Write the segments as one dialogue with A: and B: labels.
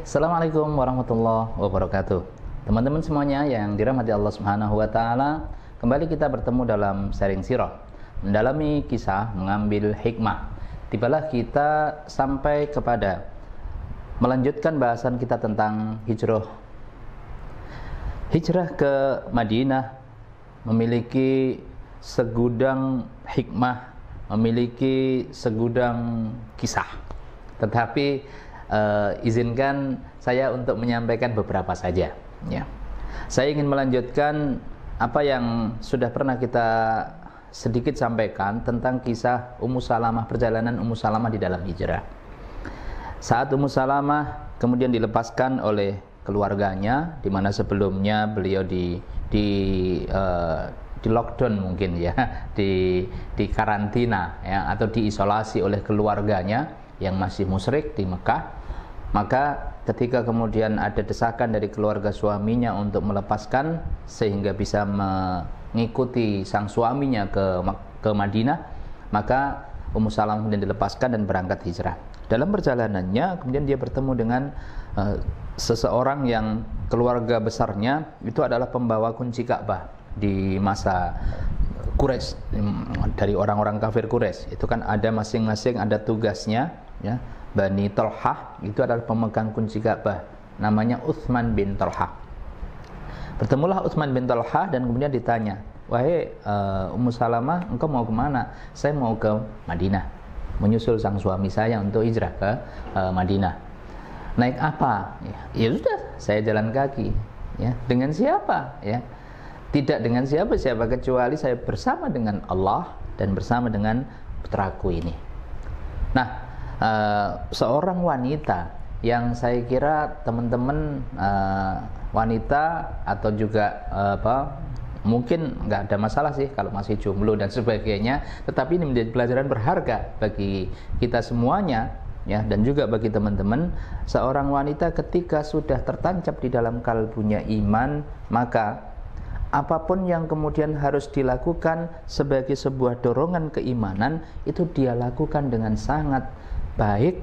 A: Assalamualaikum warahmatullahi wabarakatuh. Teman-teman semuanya yang dirahmati Allah Subhanahu wa taala, kembali kita bertemu dalam sharing sirah, mendalami kisah, mengambil hikmah. Tibalah kita sampai kepada melanjutkan bahasan kita tentang hijrah. Hijrah ke Madinah memiliki segudang hikmah, memiliki segudang kisah. Tetapi izinkan saya untuk menyampaikan beberapa saja, ya. Saya ingin melanjutkan apa yang sudah pernah kita sedikit sampaikan tentang kisah Ummu Salamah, perjalanan Ummu Salamah di dalam hijrah. Saat Ummu Salamah kemudian dilepaskan oleh keluarganya, di mana sebelumnya beliau di lockdown mungkin ya, di karantina ya, atau diisolasi oleh keluarganya yang masih musyrik di Mekah. Maka ketika kemudian ada desakan dari keluarga suaminya untuk melepaskan sehingga bisa mengikuti sang suaminya ke Madinah, maka Ummu Salamah kemudian dilepaskan dan berangkat hijrah. Dalam perjalanannya kemudian dia bertemu dengan seseorang yang keluarga besarnya itu adalah pembawa kunci Ka'bah di masa Quraisy, dari orang-orang kafir Quraisy. Itu kan ada masing-masing ada tugasnya, ya. Bani Talhah itu adalah pemegang kunci Ka'bah, namanya Utsman bin Talhah. Bertemulah Utsman bin Talhah dan kemudian ditanya, "Wahai Ummu Salamah, engkau mau kemana?" "Saya mau ke Madinah, menyusul sang suami saya untuk hijrah ke Madinah." "Naik apa?" "Ya sudah, saya jalan kaki." "Ya, dengan siapa?" "Ya, tidak dengan siapa-siapa kecuali saya bersama dengan Allah dan bersama dengan putraku ini." Nah, seorang wanita yang saya kira teman-teman wanita atau juga mungkin nggak ada masalah sih kalau masih jomblo dan sebagainya, tetapi ini menjadi pelajaran berharga bagi kita semuanya, ya, dan juga bagi teman-teman. Seorang wanita ketika sudah tertancap di dalam kalbunya iman, maka apapun yang kemudian harus dilakukan sebagai sebuah dorongan keimanan itu dia lakukan dengan sangat baik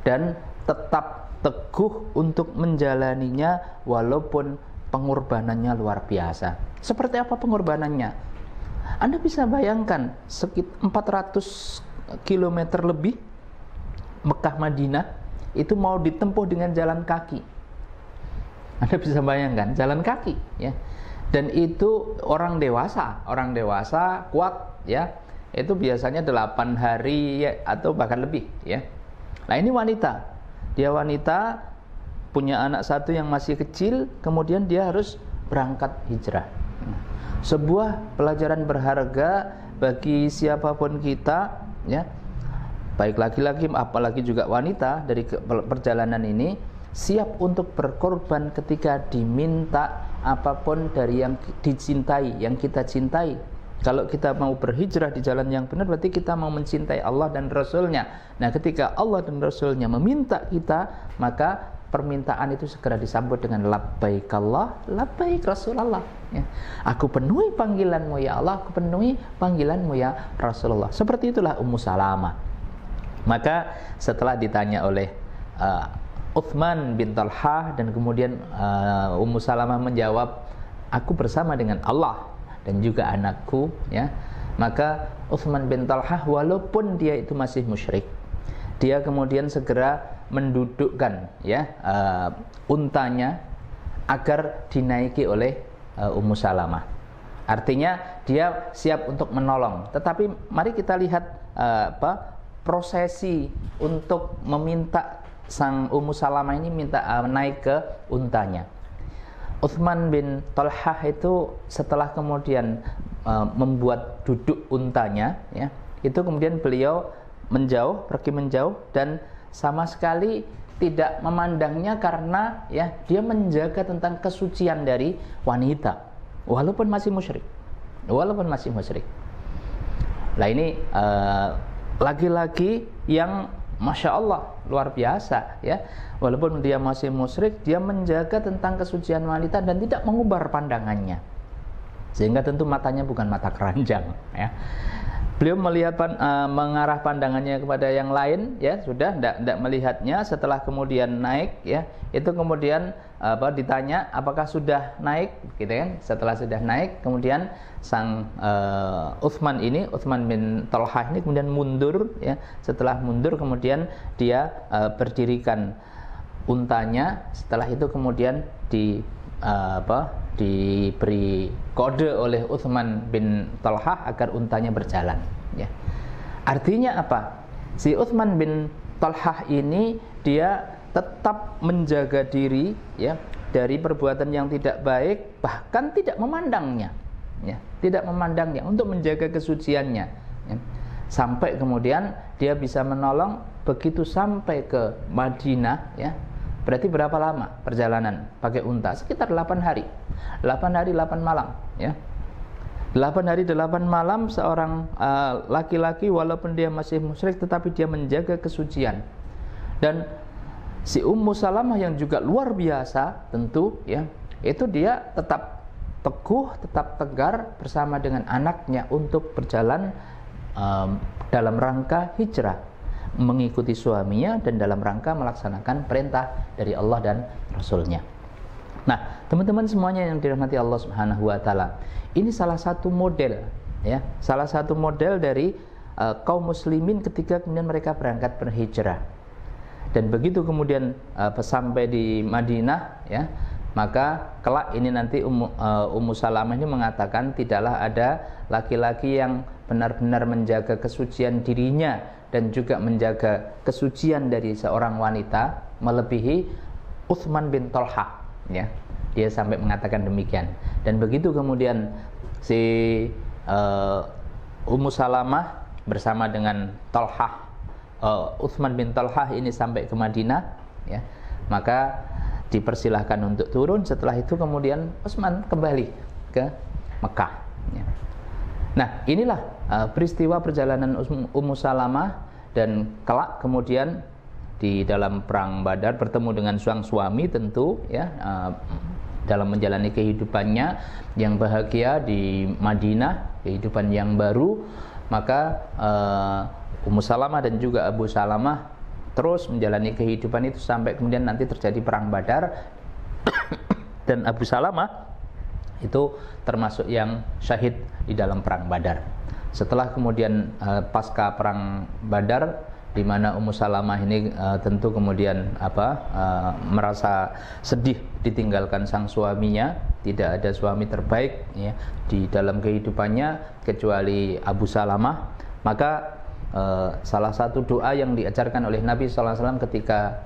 A: dan tetap teguh untuk menjalaninya walaupun pengorbanannya luar biasa. Seperti apa pengorbanannya? Anda bisa bayangkan sekitar 400 km lebih Mekah Madinah itu mau ditempuh dengan jalan kaki. Anda bisa bayangkan jalan kaki, ya. Dan itu orang dewasa kuat, ya. Itu biasanya 8 hari ya, atau bahkan lebih, ya. Nah, ini wanita. Dia wanita punya anak satu yang masih kecil, kemudian dia harus berangkat hijrah. Sebuah pelajaran berharga bagi siapapun kita, ya. Baik laki-laki apalagi juga wanita dari perjalanan ini siap untuk berkorban ketika diminta apapun dari yang dicintai, yang kita cintai. Kalau kita mau berhijrah di jalan yang benar, berarti kita mau mencintai Allah dan Rasulnya. Nah, ketika Allah dan Rasulnya meminta kita, maka permintaan itu segera disambut dengan labbaik Allah, labbaik Rasulullah, ya. Aku penuhi panggilanmu ya Allah, aku penuhi panggilanmu ya Rasulullah. Seperti itulah Ummu Salamah. Maka setelah ditanya oleh Utsman bin Talhah dan kemudian Ummu Salamah menjawab, "Aku bersama dengan Allah dan juga anakku," ya. Maka Utsman bin Talhah walaupun dia itu masih musyrik, dia kemudian segera mendudukkan, ya, untanya agar dinaiki oleh Ummu Salamah. Artinya dia siap untuk menolong. Tetapi mari kita lihat prosesi untuk meminta sang Ummu Salamah ini minta naik ke untanya. Utsman bin Talhah itu setelah kemudian membuat duduk untanya, ya, itu kemudian beliau pergi menjauh dan sama sekali tidak memandangnya karena, ya, dia menjaga tentang kesucian dari wanita walaupun masih musyrik. Nah, ini laki-laki yang Masya Allah, luar biasa, ya. Walaupun dia masih musyrik, dia menjaga tentang kesucian wanita dan tidak mengubah pandangannya. Sehingga tentu matanya bukan mata keranjang, ya. beliau mengarah pandangannya kepada yang lain, ya sudah tidak melihatnya. Setelah kemudian naik, ya itu kemudian ditanya apakah sudah naik, gitu kan? Setelah sudah naik, kemudian sang Utsman bin Talhah ini kemudian mundur, ya. Setelah mundur kemudian dia berdirikan untanya. Setelah itu kemudian diberi kode oleh Utsman bin Talhah agar untanya berjalan, ya. Artinya apa? Si Utsman bin Talhah ini dia tetap menjaga diri, ya, dari perbuatan yang tidak baik, bahkan tidak memandangnya, ya, tidak memandangnya untuk menjaga kesuciannya, ya. Sampai kemudian dia bisa menolong begitu sampai ke Madinah, ya. Berarti berapa lama perjalanan pakai unta? Sekitar 8 hari. 8 hari 8 malam, ya. 8 hari 8 malam seorang laki-laki walaupun dia masih musyrik tetapi dia menjaga kesucian. Dan si Ummu Salamah yang juga luar biasa tentu, ya, itu dia tetap teguh, tetap tegar bersama dengan anaknya untuk berjalan dalam rangka hijrah, mengikuti suaminya dan dalam rangka melaksanakan perintah dari Allah dan Rasulnya. Nah, teman-teman semuanya yang dirahmati Allah Subhanahu wa taala, ini salah satu model, ya, salah satu model dari kaum muslimin ketika kemudian mereka berangkat berhijrah. Dan begitu kemudian sampai di Madinah, ya, maka kelak ini nanti Ummu Salamah ini mengatakan tidaklah ada laki-laki yang benar-benar menjaga kesucian dirinya dan juga menjaga kesucian dari seorang wanita melebihi Utsman bin Talhah, ya. Dia sampai mengatakan demikian. Dan begitu kemudian si Ummu Salamah bersama dengan Utsman bin Talhah ini sampai ke Madinah, ya, maka dipersilahkan untuk turun. Setelah itu kemudian Utsman kembali ke Mekah, ya. Nah, inilah peristiwa perjalanan Ummu Salamah, dan kelak kemudian di dalam perang Badar bertemu dengan sang suami tentu, ya, dalam menjalani kehidupannya yang bahagia di Madinah, kehidupan yang baru. Maka Ummu Salamah dan juga Abu Salamah terus menjalani kehidupan itu sampai kemudian nanti terjadi perang Badar dan Abu Salamah itu termasuk yang syahid di dalam perang Badar. Setelah kemudian pasca perang Badar, di mana Ummu Salamah ini tentu kemudian merasa sedih ditinggalkan sang suaminya. Tidak ada suami terbaik, ya, di dalam kehidupannya kecuali Abu Salamah. Maka salah satu doa yang diajarkan oleh Nabi SAW ketika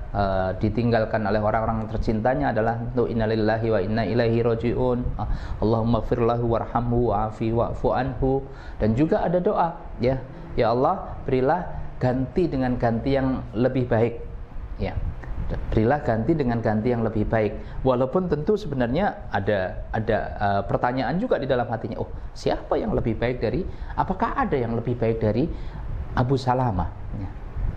A: ditinggalkan oleh orang-orang tercintanya adalah untuk innalillahi wa inna ilaihi rajiun, Allahumma ighfir lahu warhamhu wa'afi wa'fu anhu. Dan juga ada doa, ya Allah, berilah ganti dengan ganti yang lebih baik, ya, berilah ganti dengan ganti yang lebih baik. Walaupun tentu sebenarnya ada pertanyaan juga di dalam hatinya, oh, siapa yang lebih baik dari, apakah ada yang lebih baik dari Abu Salamah, ya.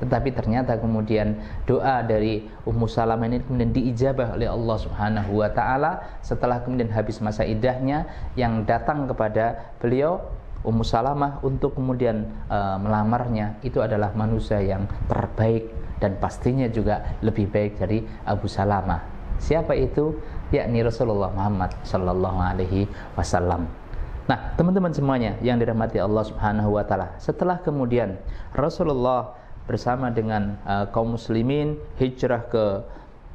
A: Tetapi ternyata kemudian doa dari Ummu Salamah ini kemudian diijabah oleh Allah Subhanahu wa taala setelah kemudian habis masa iddahnya. Yang datang kepada beliau Ummu Salamah untuk kemudian melamarnya itu adalah manusia yang terbaik dan pastinya juga lebih baik dari Abu Salamah. Siapa itu? Yakni Rasulullah Muhammad sallallahu alaihi wasallam. Nah, teman-teman semuanya yang dirahmati Allah Subhanahu wa taala, setelah kemudian Rasulullah bersama dengan kaum muslimin hijrah ke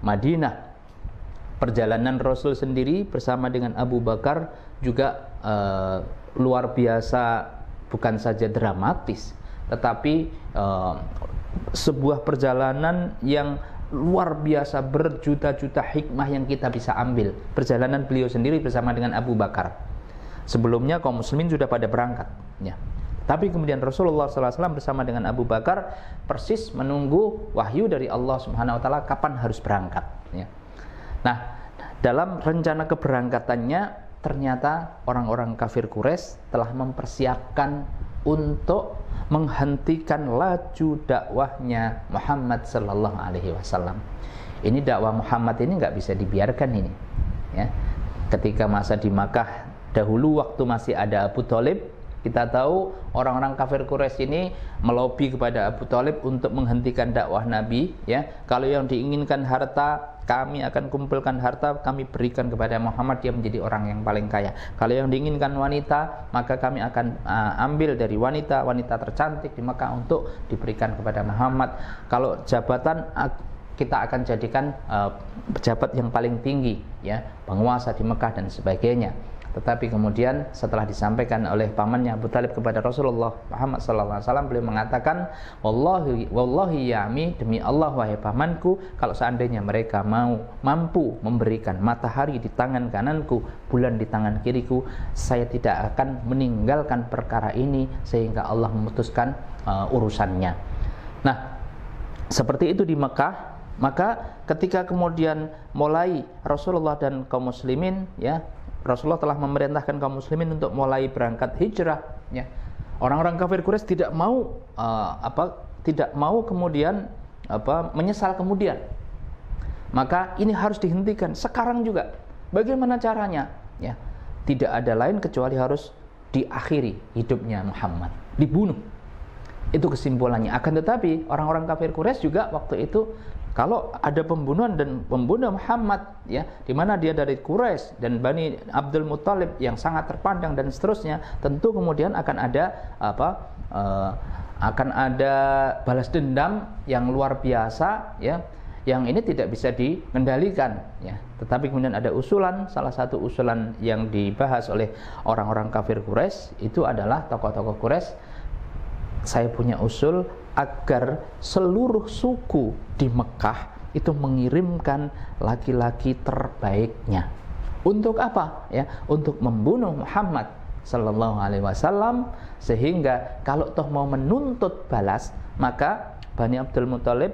A: Madinah, perjalanan Rasul sendiri bersama dengan Abu Bakar juga luar biasa, bukan saja dramatis, tetapi sebuah perjalanan yang luar biasa, berjuta-juta hikmah yang kita bisa ambil. Perjalanan beliau sendiri bersama dengan Abu Bakar. Sebelumnya kaum muslimin sudah pada berangkat, ya. Tapi kemudian Rasulullah SAW bersama dengan Abu Bakar persis menunggu wahyu dari Allah Subhanahu wa taala kapan harus berangkat, ya. Nah, dalam rencana keberangkatannya ternyata orang-orang kafir Quraisy telah mempersiapkan untuk menghentikan laju dakwahnya Muhammad sallallahu alaihi wasallam. Ini dakwah Muhammad ini nggak bisa dibiarkan ini, ya. Ketika masa di Makkah dahulu waktu masih ada Abu Thalib, Kita tahu orang-orang kafir Quraisy ini melobi kepada Abu Thalib untuk menghentikan dakwah Nabi, ya. Kalau yang diinginkan harta, kami akan kumpulkan harta, kami berikan kepada Muhammad, dia menjadi orang yang paling kaya. Kalau yang diinginkan wanita, maka kami akan ambil dari wanita tercantik di Mekah untuk diberikan kepada Muhammad. Kalau jabatan, kita akan jadikan pejabat yang paling tinggi, ya, penguasa di Mekah dan sebagainya. Tetapi kemudian setelah disampaikan oleh pamannya Abu Thalib kepada Rasulullah Muhammad SAW, beliau mengatakan, wallahi ya ami, demi Allah wahai pamanku, kalau seandainya mereka mampu memberikan matahari di tangan kananku, bulan di tangan kiriku, saya tidak akan meninggalkan perkara ini sehingga Allah memutuskan urusannya. Nah, seperti itu di Mekah. Maka ketika kemudian mulai Rasulullah dan kaum muslimin, ya, Rasulullah telah memerintahkan kaum muslimin untuk mulai berangkat hijrah, ya. Orang-orang kafir Quraisy tidak mau kemudian menyesal kemudian. Maka ini harus dihentikan sekarang juga. Bagaimana caranya? Ya, tidak ada lain kecuali harus diakhiri hidupnya Muhammad, dibunuh. Itu kesimpulannya. Akan tetapi orang-orang kafir Quraisy juga waktu itu, kalau ada pembunuhan dan membunuh Muhammad, ya, di mana dia dari Quraisy dan Bani Abdul Muthalib yang sangat terpandang dan seterusnya, tentu kemudian akan ada balas dendam yang luar biasa, ya, yang ini tidak bisa dikendalikan, ya. Tetapi kemudian ada usulan, salah satu usulan yang dibahas oleh orang-orang kafir Quraisy itu adalah tokoh-tokoh Quraisy, saya punya usul agar seluruh suku di Mekah itu mengirimkan laki-laki terbaiknya. Untuk apa? Ya, untuk membunuh Muhammad sallallahu alaihi wasallam, sehingga kalau toh mau menuntut balas, maka Bani Abdul Muthalib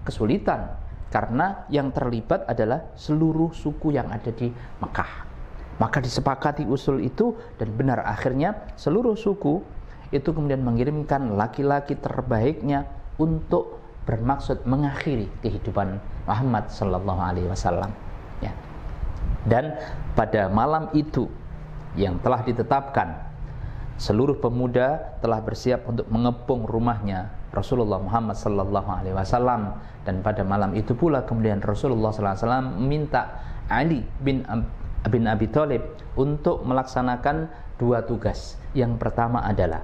A: kesulitan karena yang terlibat adalah seluruh suku yang ada di Mekah. Maka disepakati usul itu dan benar, akhirnya seluruh suku itu kemudian mengirimkan laki-laki terbaiknya untuk bermaksud mengakhiri kehidupan Muhammad sallallahu alaihi wasallam, ya. Dan pada malam itu yang telah ditetapkan, seluruh pemuda telah bersiap untuk mengepung rumahnya Rasulullah Muhammad sallallahu alaihi wasallam, dan pada malam itu pula kemudian Rasulullah sallallahu alaihi wasallam meminta Ali bin Abi Thalib untuk melaksanakan dua tugas. Yang pertama adalah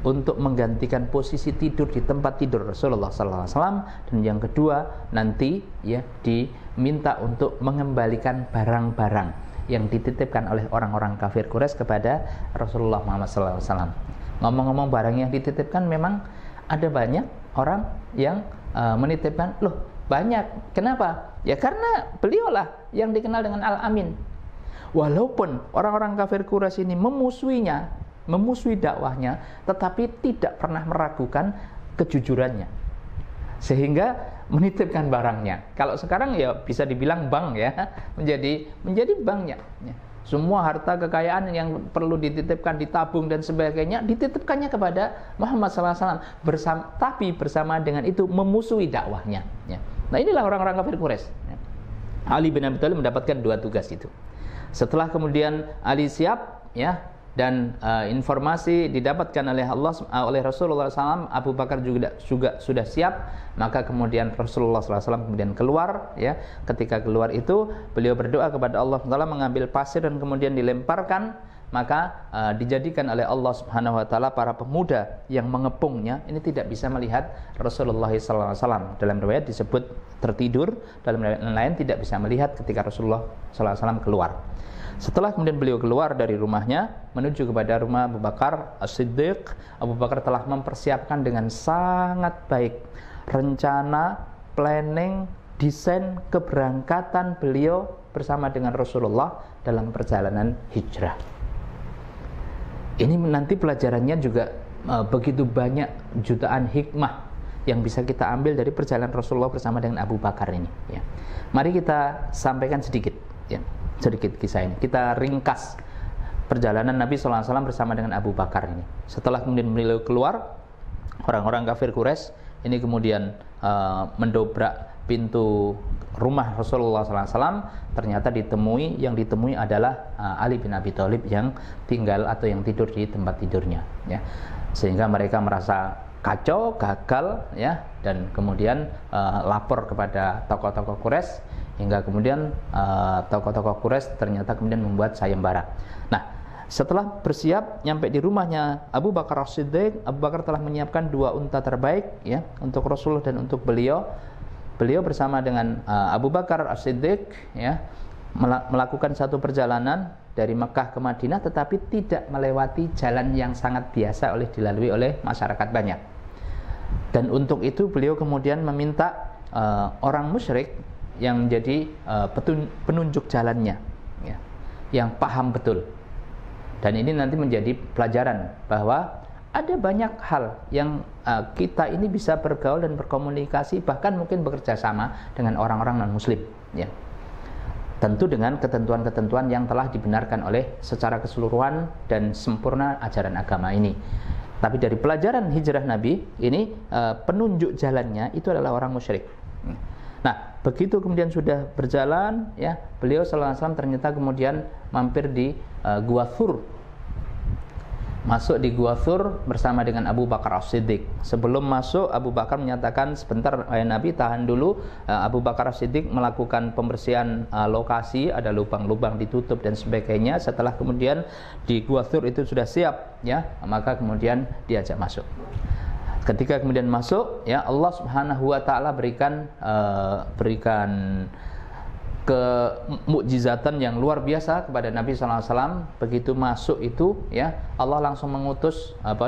A: untuk menggantikan posisi tidur di tempat tidur Rasulullah SAW, dan yang kedua nanti, ya, diminta untuk mengembalikan barang-barang yang dititipkan oleh orang-orang kafir Quraisy kepada Rasulullah Muhammad SAW. Ngomong-ngomong, barang yang dititipkan memang ada banyak orang yang menitipkan. Loh, banyak. Kenapa? Ya karena beliaulah yang dikenal dengan Al-Amin. Walaupun orang-orang kafir Quraisy ini memusuhi dakwahnya, tetapi tidak pernah meragukan kejujurannya, sehingga menitipkan barangnya. Kalau sekarang ya bisa dibilang bank, ya, menjadi banknya, ya. Semua harta kekayaan yang perlu dititipkan, ditabung dan sebagainya, dititipkannya kepada Muhammad SAW, tapi bersama dengan itu memusuhi dakwahnya, ya. Nah, inilah orang-orang kafir Quraisy, ya. Ali bin Abi Thalib mendapatkan dua tugas itu. Setelah kemudian Ali siap, ya, dan informasi didapatkan oleh Rasulullah SAW, Abu Bakar juga sudah siap, maka kemudian Rasulullah SAW kemudian keluar, ya. Ketika keluar itu beliau berdoa kepada Allah Taala, mengambil pasir dan kemudian dilemparkan, maka dijadikan oleh Allah Subhanahu Wa Taala para pemuda yang mengepungnya ini tidak bisa melihat Rasulullah SAW. Dalam riwayat disebut tertidur, dalam riwayat lain tidak bisa melihat ketika Rasulullah SAW keluar. Setelah kemudian beliau keluar dari rumahnya menuju kepada rumah Abu Bakar As-Siddiq, Abu Bakar telah mempersiapkan dengan sangat baik rencana, planning, desain keberangkatan beliau bersama dengan Rasulullah dalam perjalanan hijrah. Ini nanti pelajarannya juga begitu banyak, jutaan hikmah yang bisa kita ambil dari perjalanan Rasulullah bersama dengan Abu Bakar ini, ya. Mari kita sampaikan sedikit, ya, sedikit kisah ini. Kita ringkas perjalanan Nabi SAW bersama dengan Abu Bakar ini. Setelah kemudian beliau keluar, orang-orang kafir Quraisy ini kemudian mendobrak pintu rumah Rasulullah SAW, ternyata yang ditemui adalah Ali bin Abi Thalib yang tinggal atau yang tidur di tempat tidurnya, ya. Sehingga mereka merasa kacau, gagal, ya, dan kemudian lapor kepada tokoh-tokoh Quraisy, hingga kemudian tokoh-tokoh Quraisy ternyata kemudian membuat sayembara. Nah, setelah bersiap nyampe di rumahnya Abu Bakar As-Siddiq, Abu Bakar telah menyiapkan 2 unta terbaik, ya, untuk Rasulullah dan untuk beliau. Beliau bersama dengan Abu Bakar As-Siddiq, ya, melakukan satu perjalanan dari Mekah ke Madinah, tetapi tidak melewati jalan yang sangat biasa dilalui oleh masyarakat banyak. Dan untuk itu beliau kemudian meminta orang musyrik yang menjadi penunjuk jalannya, ya, yang paham betul. Dan ini nanti menjadi pelajaran bahwa ada banyak hal yang kita ini bisa bergaul dan berkomunikasi, bahkan mungkin bekerja sama dengan orang-orang non-muslim, ya. Tentu dengan ketentuan-ketentuan yang telah dibenarkan oleh secara keseluruhan dan sempurna ajaran agama ini. Tapi dari pelajaran hijrah Nabi ini, penunjuk jalannya itu adalah orang musyrik. Nah, begitu kemudian sudah berjalan, ya, beliau sallallahu alaihi wasallam ternyata kemudian mampir di Gua Thur. Masuk di Gua Thur bersama dengan Abu Bakar As-Siddiq. Sebelum masuk, Abu Bakar menyatakan, sebentar Nabi, tahan dulu. Abu Bakar As-Siddiq melakukan pembersihan lokasi, ada lubang-lubang ditutup dan sebagainya. Setelah kemudian di Gua Thur itu sudah siap, ya, maka kemudian diajak masuk. Ketika kemudian masuk, ya, Allah Subhanahu wa taala berikan kemukjizatan yang luar biasa kepada Nabi sallallahu alaihi wasallam. Begitu masuk itu, ya, Allah langsung mengutus 2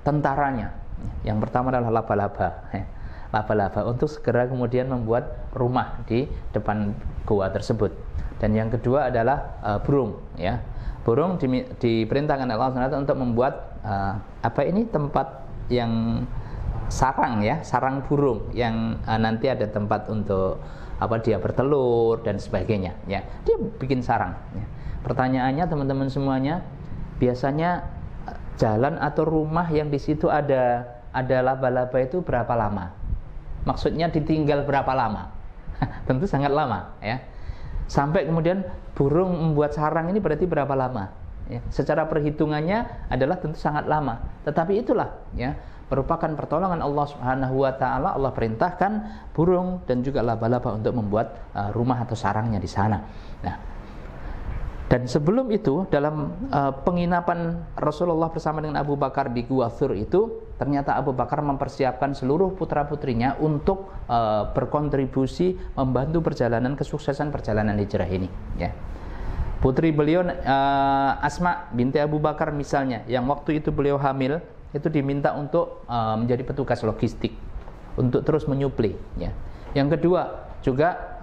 A: tentaranya. Yang pertama adalah laba-laba, ya, laba-laba untuk segera kemudian membuat rumah di depan gua tersebut. Dan yang kedua adalah burung, ya. Burung diperintahkan Allah Subhanahu wa taala untuk membuat tempat yang sarang, ya, sarang burung yang nanti ada tempat untuk dia bertelur dan sebagainya, ya. Dia bikin sarang, ya. Pertanyaannya teman-teman semuanya, biasanya jalan atau rumah yang di situ ada laba-laba itu berapa lama? Maksudnya ditinggal berapa lama? Tentu sangat lama, ya. Sampai kemudian burung membuat sarang ini berarti berapa lama? Ya, secara perhitungannya adalah tentu sangat lama. Tetapi itulah, ya, merupakan pertolongan Allah Subhanahu wa taala. Allah perintahkan burung dan juga laba-laba untuk membuat rumah atau sarangnya di sana. Nah, dan sebelum itu dalam penginapan Rasulullah bersama dengan Abu Bakar di Gua Thur itu, ternyata Abu Bakar mempersiapkan seluruh putra-putrinya untuk berkontribusi membantu kesuksesan perjalanan hijrah ini, ya. Putri beliau Asma binti Abu Bakar misalnya, yang waktu itu beliau hamil, itu diminta untuk menjadi petugas logistik untuk terus menyupli, ya. Yang kedua juga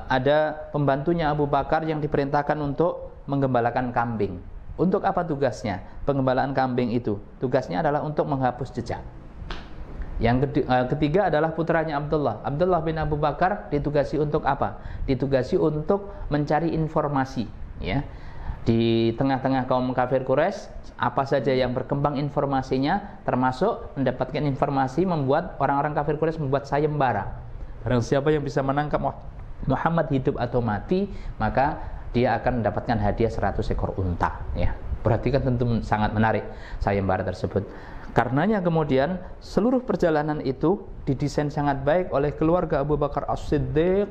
A: ada pembantunya Abu Bakar yang diperintahkan untuk menggembalakan kambing. Untuk apa tugasnya? Penggembalaan kambing itu tugasnya adalah untuk menghapus jejak. Yang ketiga adalah putranya Abdullah bin Abu Bakar ditugasi untuk apa? Ditugasi untuk mencari informasi, ya. Di tengah-tengah kaum kafir Quraisy, apa saja yang berkembang informasinya, termasuk mendapatkan informasi membuat orang-orang kafir Quraisy membuat sayembara. Barang siapa yang bisa menangkap Muhammad hidup atau mati, maka dia akan mendapatkan hadiah 100 ekor unta, ya. Berarti kan tentu sangat menarik sayembara tersebut. Karenanya kemudian seluruh perjalanan itu didesain sangat baik oleh keluarga Abu Bakar As-Siddiq,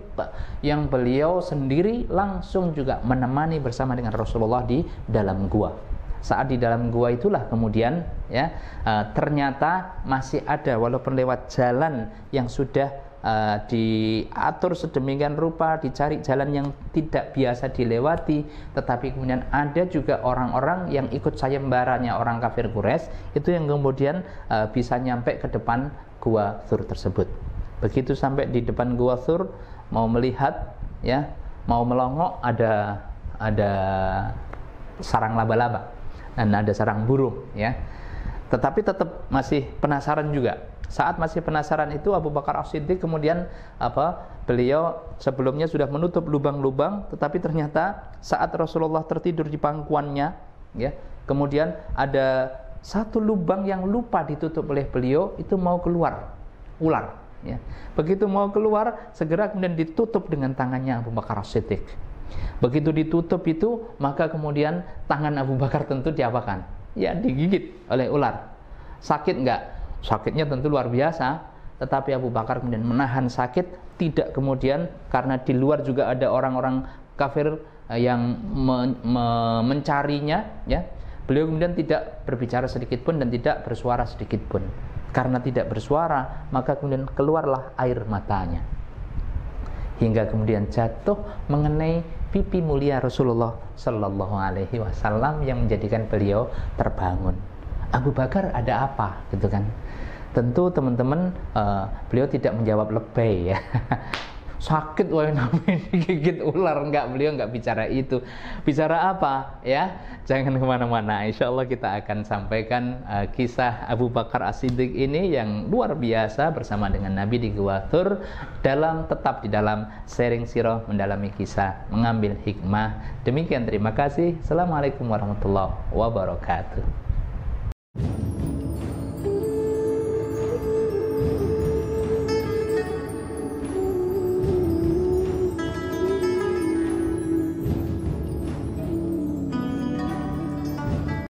A: yang beliau sendiri langsung juga menemani bersama dengan Rasulullah di dalam gua. Saat di dalam gua itulah kemudian, ya, ternyata masih ada, walaupun lewat jalan yang sudah diatur sedemikian rupa, dicari jalan yang tidak biasa dilewati, tetapi kemudian ada juga orang-orang yang ikut sayembaranya orang kafir Quraisy itu yang kemudian bisa nyampe ke depan Gua Thur tersebut. Begitu sampai di depan Gua Thur, mau melihat, ya, mau melongok, ada sarang laba-laba dan ada sarang burung, ya. Tetapi tetap masih penasaran juga. Saat masih penasaran itu, Abu Bakar As-Siddiq kemudian beliau sebelumnya sudah menutup lubang-lubang, tetapi ternyata saat Rasulullah tertidur di pangkuannya, ya, kemudian ada satu lubang yang lupa ditutup oleh beliau, itu mau keluar ular. ya. Begitu mau keluar, segera kemudian ditutup dengan tangannya Abu Bakar As-Siddiq. Begitu ditutup itu, maka kemudian tangan Abu Bakar tentu diapakan? Ya, digigit oleh ular. Sakit enggak? Sakitnya tentu luar biasa, tetapi Abu Bakar kemudian menahan sakit, tidak kemudian, karena di luar juga ada orang-orang kafir yang mencarinya, ya. Beliau kemudian tidak berbicara sedikit pun dan tidak bersuara sedikit pun. Karena tidak bersuara, maka kemudian keluarlah air matanya, hingga kemudian jatuh mengenai pipi mulia Rasulullah Sallallahu Alaihi Wasallam yang menjadikan beliau terbangun. Abu Bakar ada apa, gitu kan? Tentu teman-teman, beliau tidak menjawab lebay, ya. Sakit wahai Nabi digigit ular, enggak, beliau enggak bicara itu. Bicara apa, ya? Jangan kemana-mana. Insya Allah kita akan sampaikan kisah Abu Bakar As-Siddiq ini yang luar biasa bersama dengan Nabi di Gua Thur, tetap di dalam sharing sirah, mendalami kisah, mengambil hikmah. Demikian, terima kasih. Assalamualaikum warahmatullahi wabarakatuh.